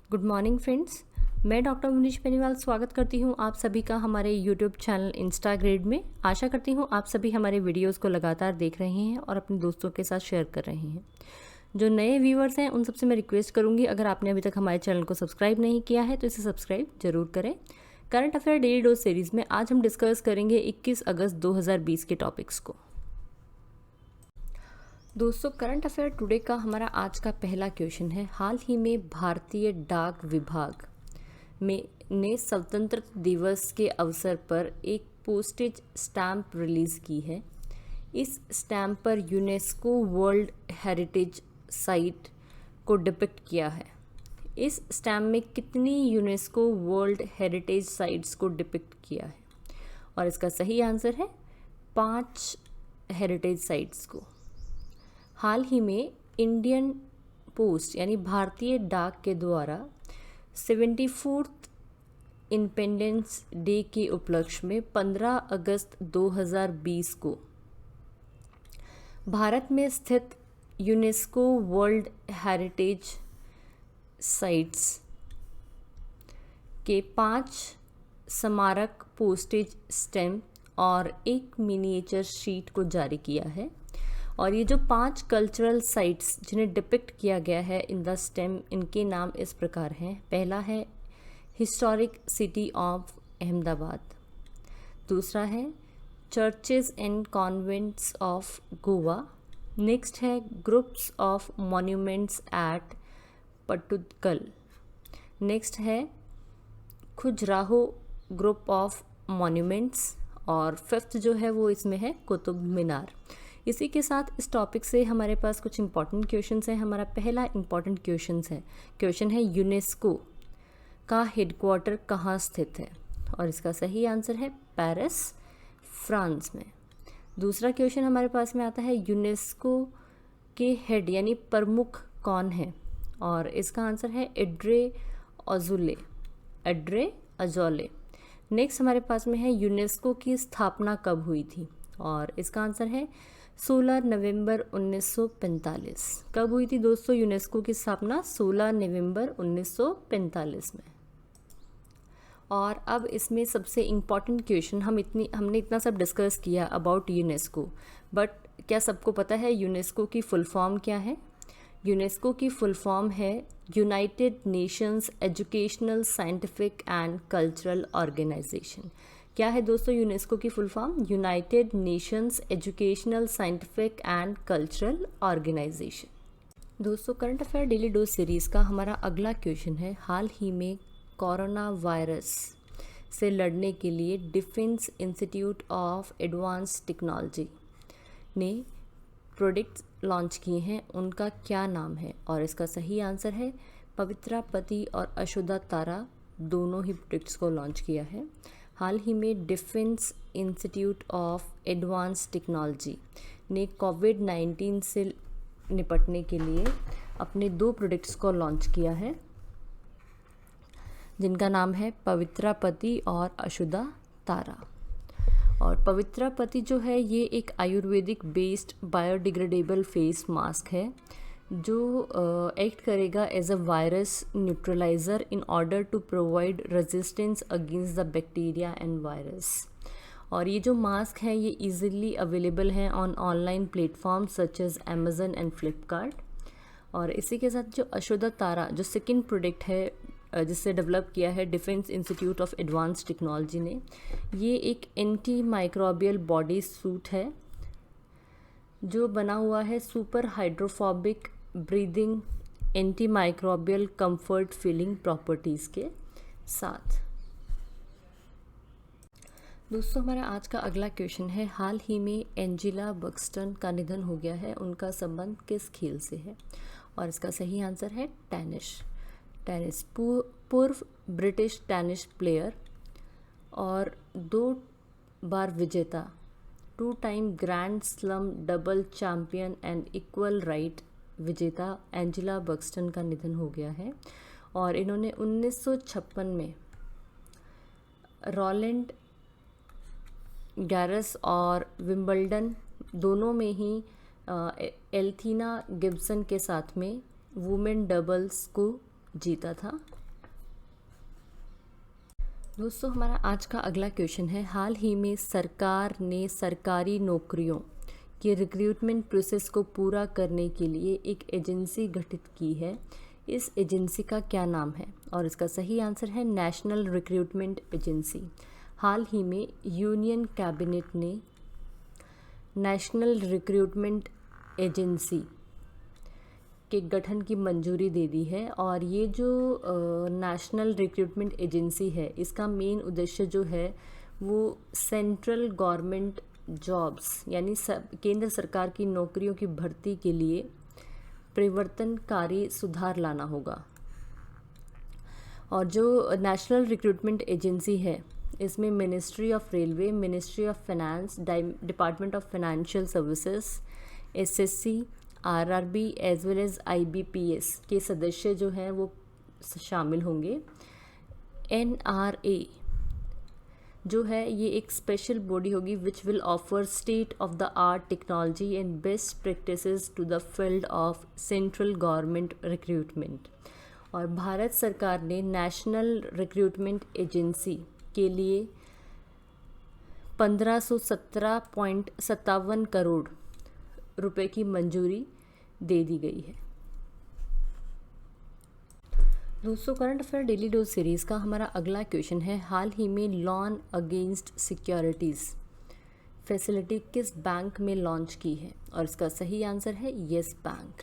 Good morning friends, मैं doctor Munish Beniwal स्वागत करती हूँ आप सभी का हमारे यूट्यूब चैनल इंस्टाग्रेड में। आशा करती हूँ आप सभी हमारे वीडियोस को लगातार देख रहे हैं और अपने दोस्तों के साथ शेयर कर रहे हैं। जो नए व्यूअर्स हैं उन सबसे मैं रिक्वेस्ट करूँगी, अगर आपने अभी तक हमारे चैनल को सब्सक्राइब नहीं किया है तो इसे सब्सक्राइब जरूर करें। Current affair daily dose series में आज हम डिस्कस करेंगे 21 अगस्त 2020 के टॉपिक्स को। दोस्तों, करंट अफेयर टुडे का हमारा आज का पहला क्वेश्चन है, हाल ही में भारतीय डाक विभाग ने स्वतंत्रता दिवस के अवसर पर एक पोस्टेज स्टैम्प रिलीज़ की है। इस स्टैम्प पर यूनेस्को वर्ल्ड हेरिटेज साइट को डिपिक्ट किया है। इस स्टैम्प में कितनी यूनेस्को वर्ल्ड हेरिटेज साइट्स को डिपिक्ट किया है? और इसका सही आंसर है 5 हेरिटेज साइट्स को। हाल ही में इंडियन पोस्ट यानी भारतीय डाक के द्वारा 74th इंडिपेंडेंस डे के उपलक्ष्य में 15 अगस्त 2020 को भारत में स्थित यूनेस्को वर्ल्ड हेरिटेज साइट्स के 5 स्मारक पोस्टेज स्टैम्प और एक मिनिएचर शीट को जारी किया है। और ये जो 5 कल्चरल साइट्स जिन्हें डिपिक्ट किया गया है इन द स्टेम, इनके नाम इस प्रकार हैं। पहला है हिस्टोरिक सिटी ऑफ अहमदाबाद, दूसरा है churches and convents of Goa, next है groups of monuments at Pattadakal, next है खुजराहो ग्रुप ऑफ मॉन्यूमेंट्स, और फिफ्थ जो है वो इसमें है कुतुब मीनार। इसी के साथ इस टॉपिक से हमारे पास कुछ इंपॉर्टेंट क्वेश्चंस हैं। हमारा पहला इंपॉर्टेंट क्वेश्चन है यूनेस्को का हेडक्वार्टर कहाँ स्थित है? और इसका सही आंसर है पेरिस, फ्रांस में। दूसरा क्वेश्चन हमारे पास में आता है, यूनेस्को के हेड यानी प्रमुख कौन है? और इसका आंसर है एड्रे अजौले। नेक्स्ट हमारे पास में है, यूनेस्को की स्थापना कब हुई थी? और इसका आंसर है 16 नवंबर 1945। कब हुई थी दोस्तों यूनेस्को की स्थापना? 16 नवंबर 1945 में। और अब इसमें सबसे इम्पॉर्टेंट क्वेश्चन, हमने इतना सब डिस्कस किया अबाउट यूनेस्को, बट क्या सबको पता है यूनेस्को की फुल फॉर्म क्या है? यूनेस्को की फुल फॉर्म है United Nations Educational, Scientific and Cultural Organization. क्या है दोस्तों यूनेस्को की full form? United Nations Educational, Scientific and Cultural Organization. दोस्तों, current affair daily dose series का हमारा अगला क्वेश्चन है, हाल ही में कोरोना वायरस से लड़ने के लिए defence institute of advance technology ने प्रोडक्ट्स लॉन्च किए हैं, उनका क्या नाम है? और इसका सही आंसर है पवित्रा पति और अशुदा तारा, दोनों ही प्रोडक्ट्स को लॉन्च किया है। हाल ही में defence institute of advance technology ने कोविड-19 से निपटने के लिए अपने 2 प्रोडक्ट्स को लॉन्च किया है, जिनका नाम है पवित्रा पति और अशुदा तारा। और पवित्रा पति जो है ये एक ayurvedic based biodegradable face mask है जो एक्ट करेगा as a virus neutralizer in order to provide resistance against the bacteria and virus. और ये जो मास्क है ये इजीली अवेलेबल है on online platform such as Amazon and Flipkart. और इसी के साथ जो अशुदा तारा जो सेकेंड प्रोडक्ट है जिससे डेवलप किया है defence institute of advance technology ने, ये एक एंटी माइक्रोबियल बॉडी सूट है जो बना हुआ है super hydrophobic breathing anti microbial comfort feeling properties के साथ। दोस्तों, हमारा आज का अगला क्वेश्चन है, हाल ही में एंजेला बक्सटन का निधन हो गया है, उनका संबंध किस खेल से है? और इसका सही आंसर है टेनिस। पूर्व ब्रिटिश टेनिस प्लेयर और 2 बार विजेता, 2 time grand slum double champion and equal right विजेता एंजेला बक्सटन का निधन हो गया है। और इन्होंने 1956 में रोलैंड गैरस और विंबलडन दोनों में ही एल्थिना गिब्सन के साथ में वुमेन डबल्स को जीता था। दोस्तों हमारा आज का अगला क्वेश्चन है, हाल ही में सरकार ने सरकारी नौकरियों के रिक्रूटमेंट प्रोसेस को पूरा करने के लिए एक एजेंसी गठित की है। इस एजेंसी का क्या नाम है? और इसका सही आंसर है नेशनल रिक्रूटमेंट एजेंसी। हाल ही में यूनियन कैबिनेट ने नेशनल रिक्रूटमेंट एजेंसी के गठन की मंजूरी दे दी है। और ये जो नेशनल रिक्रूटमेंट एजेंसी है, इसका मेन उद्देश्य जो है वो सेंट्रल गवर्नमेंट जॉब्स यानी केंद्र सरकार की नौकरियों की भर्ती के लिए परिवर्तनकारी सुधार लाना होगा। और जो नेशनल रिक्रूटमेंट एजेंसी है, इसमें ministry of railway, ministry of finance, department of financial services, SSC, RRB as well as IBPS के सदस्य जो हैं वो शामिल होंगे। एनआरए जो है ये एक स्पेशल बॉडी होगी which will offer state of the art technology and best practices to the field of central government recruitment. और भारत सरकार ने नेशनल रिक्रूटमेंट एजेंसी के लिए 1517.57 करोड़ रुपए की मंजूरी दे दी गई है। दोस्तों current affair daily dose series का हमारा अगला क्वेश्चन है, हाल ही में लॉन अगेंस्ट सिक्योरिटीज़ फैसिलिटी किस बैंक में लॉन्च की है? और इसका सही आंसर है येस बैंक।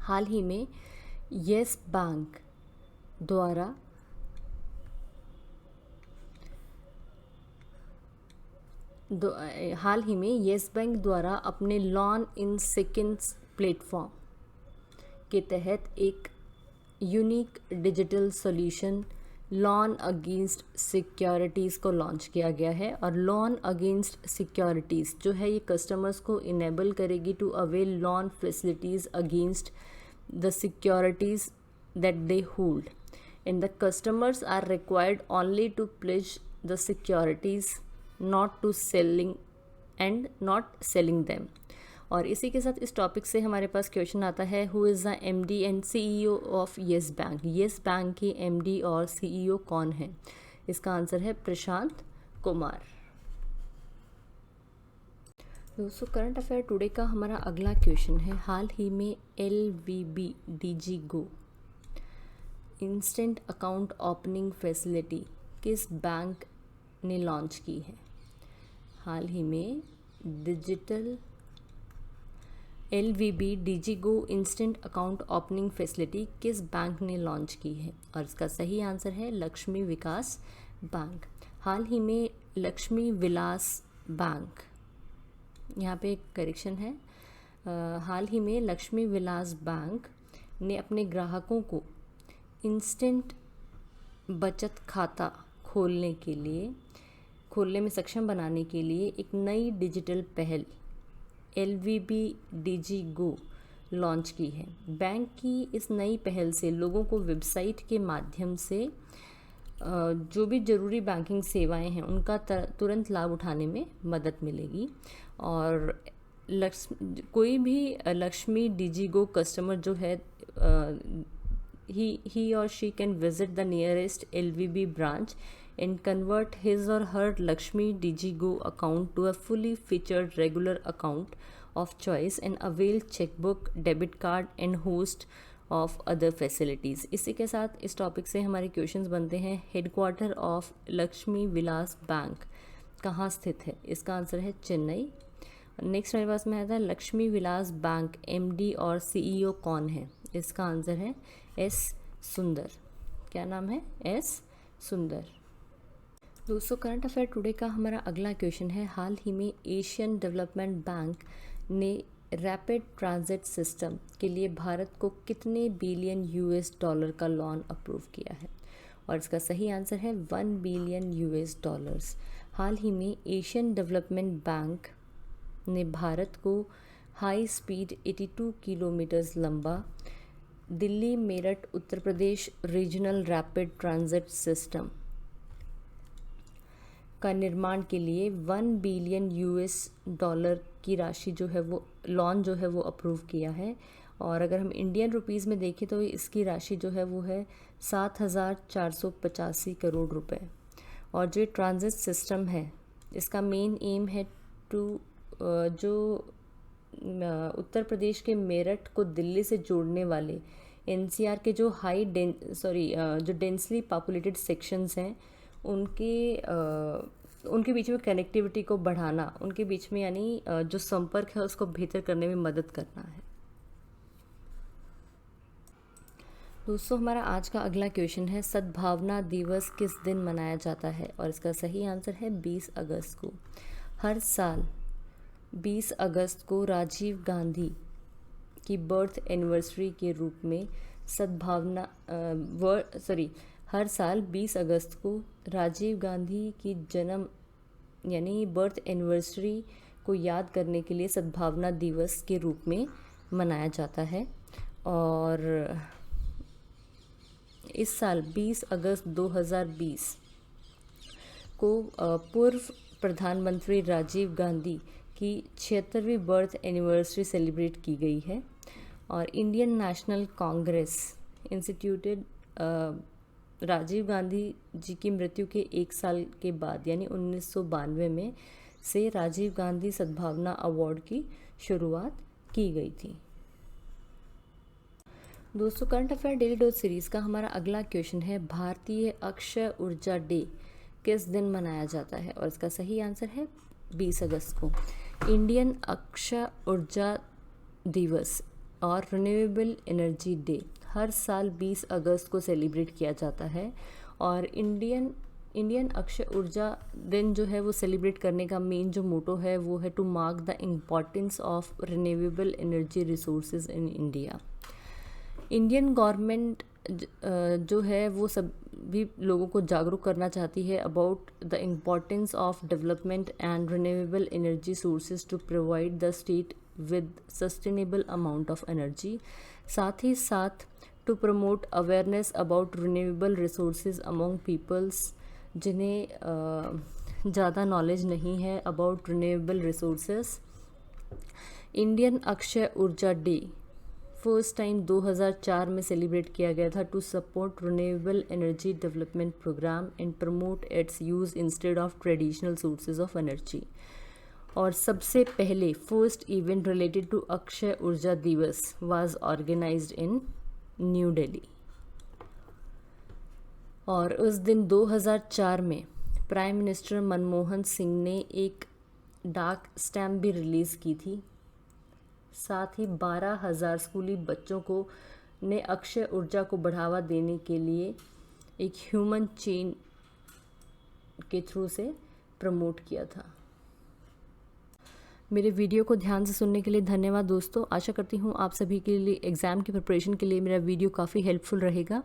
हाल ही में येस बैंक द्वारा येस बैंक द्वारा अपने लॉन इन सेकेंड्स प्लेटफॉर्म के तहत एक unique digital solution lawn against securities को लॉन्च किया गया है। और लॉन अगेंस्ट सिक्योरिटीज़ जो है ये कस्टमर्स को इनेबल करेगी to avail loan facilities against the securities that they hold and the customers are required only to pledge the securities not to selling and not selling them. और इसी के साथ इस टॉपिक से हमारे पास क्वेश्चन आता है, who is the MD and CEO of yes bank? Yes bank के एमडी और सीईओ कौन है? इसका आंसर है प्रशांत कुमार। दोस्तों करंट अफेयर टुडे का हमारा अगला क्वेश्चन है, हाल ही में LVB DigiGo instant account opening facility किस बैंक ने लॉन्च की है? हाल ही में LVB DigiGo instant account opening facility किस बैंक ने लॉन्च की है? और इसका सही आंसर है लक्ष्मी विकास बैंक। हाल ही में लक्ष्मी विलास बैंक, यहाँ पे एक करेक्शन है, हाल ही में लक्ष्मी विलास बैंक ने अपने ग्राहकों को इंस्टेंट बचत खाता खोलने में सक्षम बनाने के लिए एक नई डिजिटल पहल LVB DigiGo लॉन्च की है। बैंक की इस नई पहल से लोगों को वेबसाइट के माध्यम से जो भी ज़रूरी बैंकिंग सेवाएं हैं उनका तुरंत लाभ उठाने में मदद मिलेगी। और कोई भी लक्ष्मी DigiGo कस्टमर जो है he or she can visit the nearest LVB branch and convert his or her Lakshmi DigiGo account to a fully featured regular account of choice and avail checkbook, debit card and host of other facilities। इसी के साथ इस topic से हमारे questions बनते हैं, headquarter of Lakshmi Vilas bank कहाँ स्थित है? इसका आंसर है चेन्नई। नेक्स्ट मेरे पास में आता है लक्ष्मी विलास बैंक MD और CEO कौन है? इसका आंसर है S सुंदर। क्या नाम है? S सुंदर। दोस्तों करंट अफेयर टुडे का हमारा अगला क्वेश्चन है, हाल ही में एशियन डेवलपमेंट बैंक ने रैपिड ट्रांजिट सिस्टम के लिए भारत को कितने बिलियन $US का लोन अप्रूव किया है? और इसका सही आंसर है $1 बिलियन। हाल ही में एशियन डेवलपमेंट बैंक ने भारत को हाई स्पीड 82 किलोमीटर लंबा Delhi Meerut Uttar Pradesh regional rapid transit system का निर्माण के लिए $1 बिलियन की राशि जो है वो लोन जो है वो अप्रूव किया है। और अगर हम इंडियन रुपीज़ में देखें तो इसकी राशि जो है वो है 7,485 करोड़ रुपए। और जो ट्रांजिट सिस्टम है इसका मेन एम है जो उत्तर प्रदेश के मेरठ को दिल्ली से जोड़ने वाले एनसीआर के जो जो डेंसली पॉपुलेटेड सेक्शंस हैं उनके बीच में कनेक्टिविटी को बढ़ाना, उनके बीच में यानी जो संपर्क है उसको बेहतर करने में मदद करना है। दोस्तों हमारा आज का अगला क्वेश्चन है, सद्भावना दिवस किस दिन मनाया जाता है? और इसका सही आंसर है 20 अगस्त को। हर साल 20 अगस्त को राजीव गांधी की बर्थ एनिवर्सरी के रूप में हर साल 20 अगस्त को राजीव गांधी की जन्म यानी बर्थ एनिवर्सरी को याद करने के लिए सद्भावना दिवस के रूप में मनाया जाता है। और इस साल 20 अगस्त 2020 को पूर्व प्रधानमंत्री राजीव गांधी की 76वीं बर्थ एनिवर्सरी सेलिब्रेट की गई है। और Indian National Congress instituted Rajiv Gandhi ji की मृत्यु के 1 साल के बाद यानी 1992 में से राजीव गांधी सद्भावना अवार्ड की शुरुआत की गई थी। दोस्तों current affair daily dose series का हमारा अगला क्वेश्चन है, भारतीय अक्षय ऊर्जा डे किस दिन मनाया जाता है? और इसका सही आंसर है 20 अगस्त को। इंडियन अक्षय ऊर्जा दिवस और रिन्यूएबल एनर्जी डे हर साल 20 अगस्त को सेलिब्रेट किया जाता है। और इंडियन अक्षय ऊर्जा दिन जो है वो सेलिब्रेट करने का मेन जो मोटो है वो है to mark the importance of renewable energy resources in India. Indian government जो है वो सभी लोगों को जागरूक करना चाहती है about the importance of development and renewable energy sources to provide the state with sustainable amount of energy. साथ ही साथ to promote awareness about renewable resources among peoples जिन्हें ज़्यादा नॉलेज नहीं है about renewable resources. Indian Akshay Urja day first time 2004 में celebrate किया गया था to support renewable energy development program and promote its use instead of traditional sources of energy. और सबसे पहले first event related to Akshay Urja Diwas was organized in New Delhi. और उस दिन 2004 में प्राइम मिनिस्टर मनमोहन सिंह ने एक डाक स्टैम्प भी रिलीज़ की थी। साथ ही 12,000 स्कूली बच्चों को ने अक्षय ऊर्जा को बढ़ावा देने के लिए एक ह्यूमन चेन के थ्रू से प्रमोट किया था। मेरे वीडियो को ध्यान से सुनने के लिए धन्यवाद दोस्तों। आशा करती हूँ आप सभी के लिए एग्ज़ाम की प्रिपरेशन के लिए मेरा वीडियो काफ़ी हेल्पफुल रहेगा।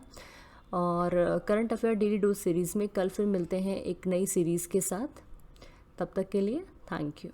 और current affair daily dose series में कल फिर मिलते हैं एक नई सीरीज़ के साथ। तब तक के लिए थैंक यू।